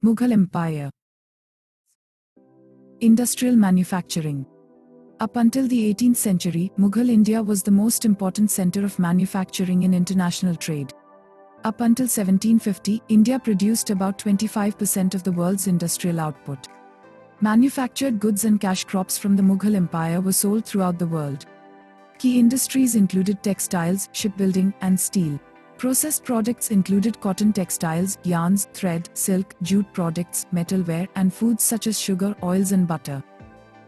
Mughal Empire. Industrial manufacturing. Up until the 18th century, Mughal India was the most important center of manufacturing in international trade. Up until 1750, India produced about 25% of the world's industrial output. Manufactured goods and cash crops from the Mughal Empire were sold throughout the world. Key industries included textiles, shipbuilding, and steel. Processed products included cotton textiles, yarns, thread, silk, jute products, metalware, and foods such as sugar, oils and butter.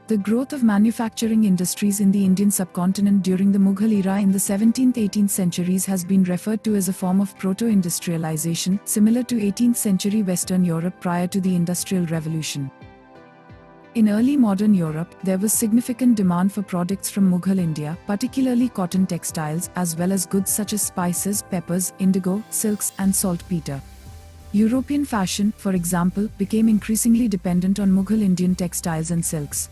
The growth of manufacturing industries in the Indian subcontinent during the Mughal era in the 17th-18th centuries has been referred to as a form of proto-industrialization, similar to 18th century Western Europe prior to the Industrial Revolution. In early modern Europe, there was significant demand for products from Mughal India, particularly cotton textiles, as well as goods such as spices, peppers, indigo, silks, and saltpeter. European fashion, for example, became increasingly dependent on Mughal Indian textiles and silks.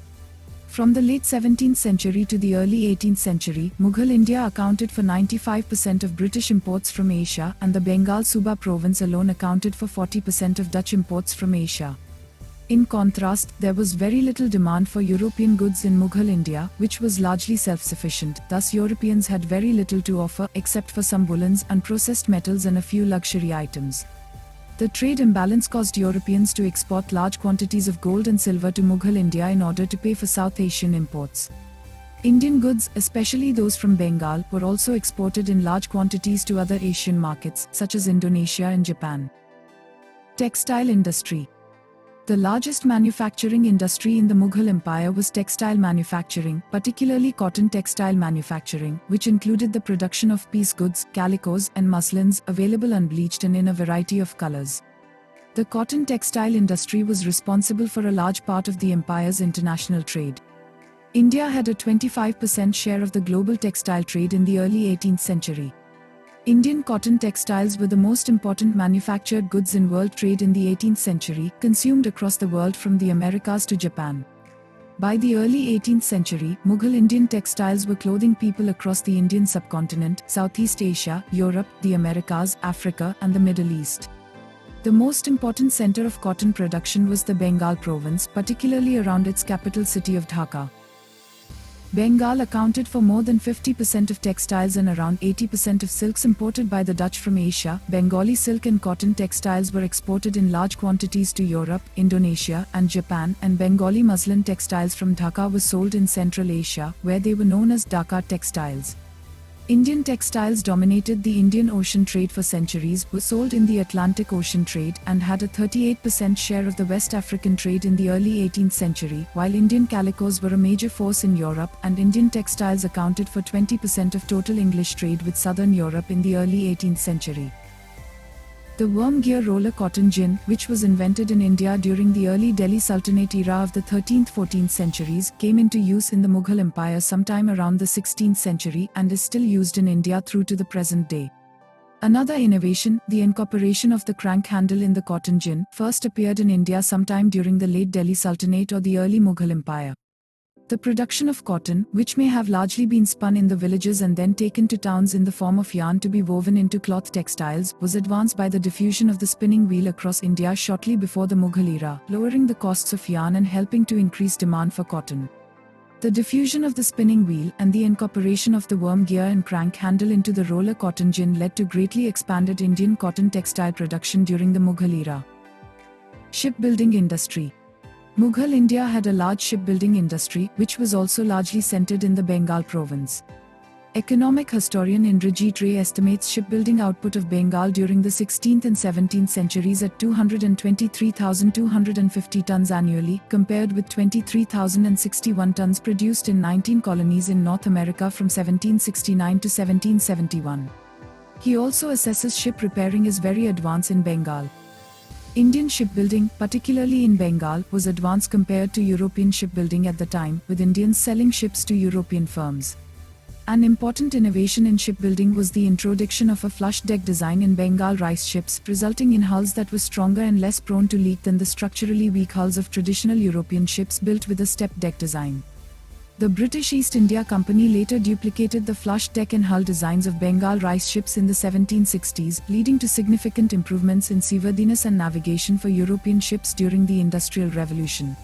From the late 17th century to the early 18th century, Mughal India accounted for 95% of British imports from Asia, and the Bengal Suba province alone accounted for 40% of Dutch imports from Asia. In contrast, there was very little demand for European goods in Mughal India, which was largely self-sufficient. Thus, Europeans had very little to offer except for some woolens, unprocessed metals and a few luxury items. The trade imbalance caused Europeans to export large quantities of gold and silver to Mughal India in order to pay for South Asian imports. Indian goods, especially those from Bengal, were also exported in large quantities to other Asian markets, such as Indonesia and Japan. Textile industry. The largest manufacturing industry in the Mughal Empire was textile manufacturing, particularly cotton textile manufacturing, which included the production of piece goods, calicos, and muslins, available unbleached and in a variety of colors. The cotton textile industry was responsible for a large part of the empire's international trade. India had a 25% share of the global textile trade in the early 18th century. Indian cotton textiles were the most important manufactured goods in world trade in the 18th century, consumed across the world from the Americas to Japan. By the early 18th century, Mughal Indian textiles were clothing people across the Indian subcontinent, Southeast Asia, Europe, the Americas, Africa, and the Middle East. The most important center of cotton production was the Bengal province, particularly around its capital city of Dhaka. Bengal accounted for more than 50% of textiles and around 80% of silks imported by the Dutch from Asia. Bengali silk and cotton textiles were exported in large quantities to Europe, Indonesia, and Japan, and Bengali muslin textiles from Dhaka were sold in Central Asia, where they were known as Dhaka textiles. Indian textiles dominated the Indian Ocean trade for centuries, were sold in the Atlantic Ocean trade, and had a 38% share of the West African trade in the early 18th century, while Indian calicos were a major force in Europe, and Indian textiles accounted for 20% of total English trade with Southern Europe in the early 18th century. The worm gear roller cotton gin, which was invented in India during the early Delhi Sultanate era of the 13th-14th centuries, came into use in the Mughal Empire sometime around the 16th century and is still used in India through to the present day. Another innovation, the incorporation of the crank handle in the cotton gin, first appeared in India sometime during the late Delhi Sultanate or the early Mughal Empire. The production of cotton, which may have largely been spun in the villages and then taken to towns in the form of yarn to be woven into cloth textiles, was advanced by the diffusion of the spinning wheel across India shortly before the Mughal era, lowering the costs of yarn and helping to increase demand for cotton. The diffusion of the spinning wheel and the incorporation of the worm gear and crank handle into the roller cotton gin led to greatly expanded Indian cotton textile production during the Mughal era. Shipbuilding industry. Mughal India had a large shipbuilding industry, which was also largely centered in the Bengal province. Economic historian Indrajit Ray estimates shipbuilding output of Bengal during the 16th and 17th centuries at 223,250 tons annually, compared with 23,061 tons produced in 19 colonies in North America from 1769 to 1771. He also assesses ship repairing as very advanced in Bengal. Indian shipbuilding, particularly in Bengal, was advanced compared to European shipbuilding at the time, with Indians selling ships to European firms. An important innovation in shipbuilding was the introduction of a flush deck design in Bengal rice ships, resulting in hulls that were stronger and less prone to leak than the structurally weak hulls of traditional European ships built with a step deck design. The British East India Company later duplicated the flush deck and hull designs of Bengal rice ships in the 1760s, leading to significant improvements in seaworthiness and navigation for European ships during the Industrial Revolution.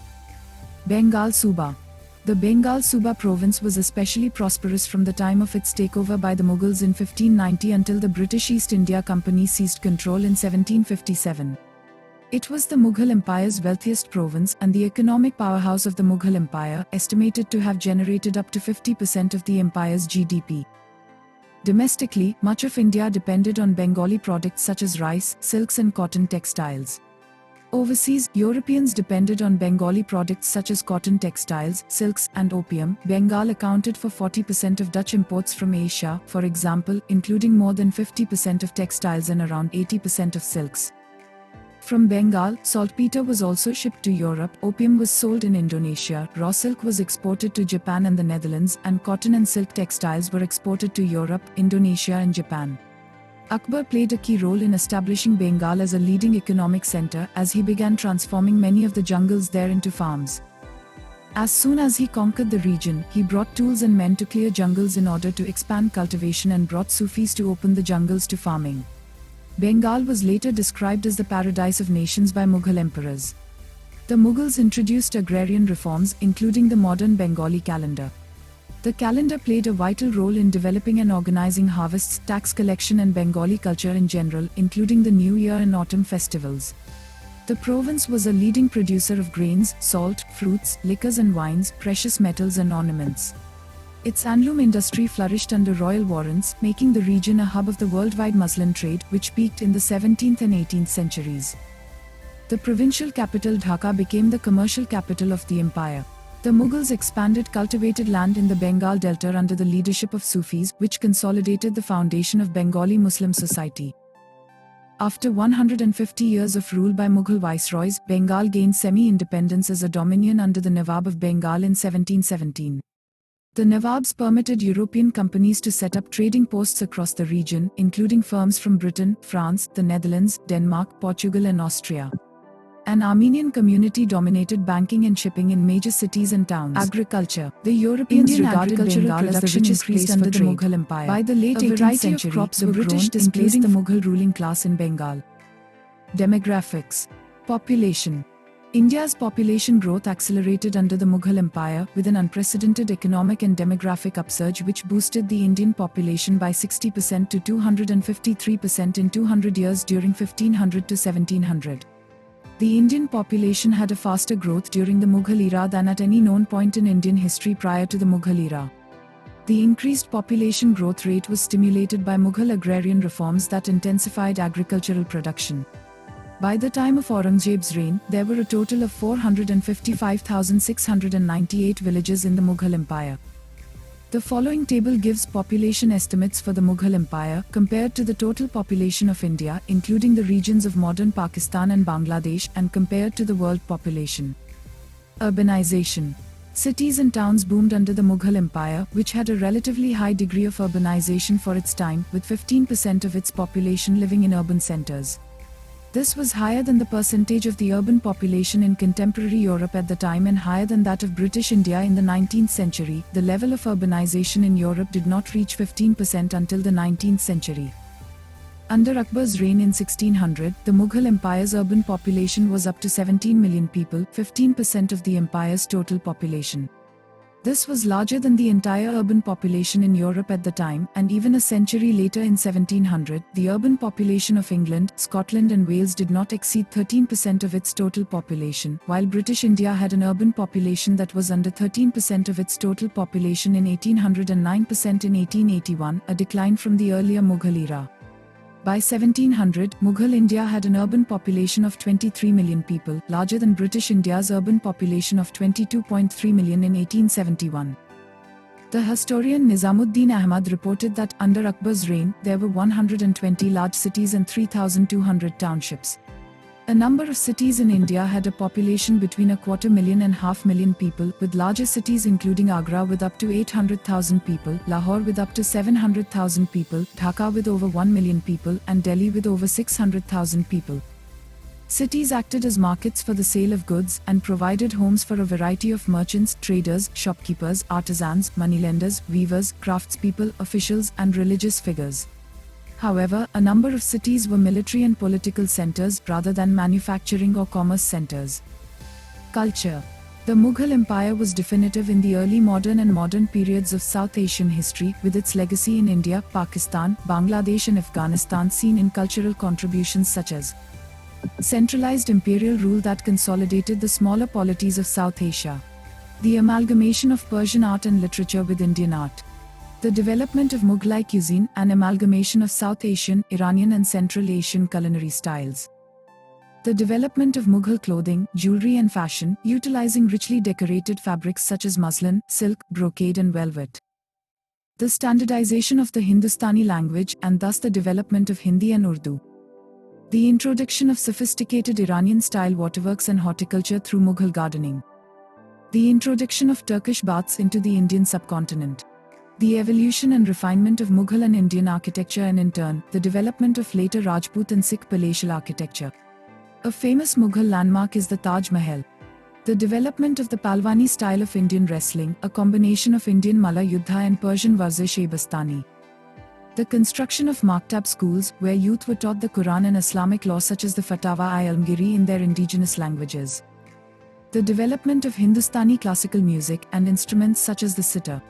Bengal Suba. The Bengal Suba province was especially prosperous from the time of its takeover by the Mughals in 1590 until the British East India Company seized control in 1757. It was the Mughal Empire's wealthiest province and the economic powerhouse of the Mughal Empire, estimated to have generated up to 50% of the empire's GDP. Domestically, much of India depended on Bengali products such as rice, silks and cotton textiles. Overseas, Europeans depended on Bengali products such as cotton textiles, silks, and opium. Bengal accounted for 40% of Dutch imports from Asia, for example, including more than 50% of textiles and around 80% of silks. From Bengal, saltpeter was also shipped to Europe, opium was sold in Indonesia, raw silk was exported to Japan and the Netherlands, and cotton and silk textiles were exported to Europe, Indonesia and Japan. Akbar played a key role in establishing Bengal as a leading economic center, as he began transforming many of the jungles there into farms. As soon as he conquered the region, he brought tools and men to clear jungles in order to expand cultivation and brought Sufis to open the jungles to farming. Bengal was later described as the paradise of nations by Mughal emperors. The Mughals introduced agrarian reforms, including the modern Bengali calendar. The calendar played a vital role in developing and organizing harvests, tax collection and Bengali culture in general, including the New Year and autumn festivals. The province was a leading producer of grains, salt, fruits, liquors and wines, precious metals and ornaments. Its handloom industry flourished under royal warrants, making the region a hub of the worldwide muslin trade, which peaked in the 17th and 18th centuries. The provincial capital Dhaka became the commercial capital of the empire. The Mughals expanded cultivated land in the Bengal Delta under the leadership of Sufis, which consolidated the foundation of Bengali Muslim society. After 150 years of rule by Mughal viceroys, Bengal gained semi-independence as a dominion under the Nawab of Bengal in 1717. The Nawabs permitted European companies to set up trading posts across the region, including firms from Britain, France, the Netherlands, Denmark, Portugal and Austria. An Armenian community dominated banking and shipping in major cities and towns. Agriculture. The Europeans regarded Bengal as the richest place under the Mughal Empire. By the late 18th century, the British displaced the Mughal ruling class in Bengal. Demographics. Population. India's population growth accelerated under the Mughal Empire, with an unprecedented economic and demographic upsurge which boosted the Indian population by 60% to 253% in 200 years during 1500 to 1700. The Indian population had a faster growth during the Mughal era than at any known point in Indian history prior to the Mughal era. The increased population growth rate was stimulated by Mughal agrarian reforms that intensified agricultural production. By the time of Aurangzeb's reign, there were a total of 455,698 villages in the Mughal Empire. The following table gives population estimates for the Mughal Empire, compared to the total population of India, including the regions of modern Pakistan and Bangladesh, and compared to the world population. Urbanization. Cities and towns boomed under the Mughal Empire, which had a relatively high degree of urbanization for its time, with 15% of its population living in urban centers. This was higher than the percentage of the urban population in contemporary Europe at the time and higher than that of British India in the 19th century. The level of urbanization in Europe did not reach 15% until the 19th century. Under Akbar's reign in 1600, the Mughal Empire's urban population was up to 17 million people, 15% of the empire's total population. This was larger than the entire urban population in Europe at the time, and even a century later in 1700, the urban population of England, Scotland and Wales did not exceed 13% of its total population, while British India had an urban population that was under 13% of its total population in 1800 and 9% in 1881, a decline from the earlier Mughal era. By 1700, Mughal India had an urban population of 23 million people, larger than British India's urban population of 22.3 million in 1871. The historian Nizamuddin Ahmad reported that, under Akbar's reign, there were 120 large cities and 3,200 townships. A number of cities in India had a population between 250,000 and 500,000 people, with larger cities including Agra with up to 800,000 people, Lahore with up to 700,000 people, Dhaka with over 1 million people, and Delhi with over 600,000 people. Cities acted as markets for the sale of goods and provided homes for a variety of merchants, traders, shopkeepers, artisans, moneylenders, weavers, craftspeople, officials, and religious figures. However, a number of cities were military and political centers rather than manufacturing or commerce centers. Culture. The Mughal Empire was definitive in the early modern and modern periods of South Asian history, with its legacy in India, Pakistan, Bangladesh and Afghanistan seen in cultural contributions such as centralized imperial rule that consolidated the smaller polities of South Asia, the amalgamation of Persian art and literature with Indian art, the development of Mughlai cuisine, an amalgamation of South Asian, Iranian and Central Asian culinary styles, the development of Mughal clothing, jewelry and fashion, utilizing richly decorated fabrics such as muslin, silk, brocade and velvet, the standardization of the Hindustani language and thus the development of Hindi and Urdu, the introduction of sophisticated Iranian-style waterworks and horticulture through Mughal gardening, the introduction of Turkish baths into the Indian subcontinent, the evolution and refinement of Mughal and Indian architecture and in turn, the development of later Rajput and Sikh palatial architecture. A famous Mughal landmark is the Taj Mahal. The development of the Palwani style of Indian wrestling, a combination of Indian Malla Yuddha and Persian Warzish-e-Bastani. The construction of Maktab schools, where youth were taught the Quran and Islamic law such as the Fatawa-i-Almgiri in their indigenous languages. The development of Hindustani classical music and instruments such as the sitar.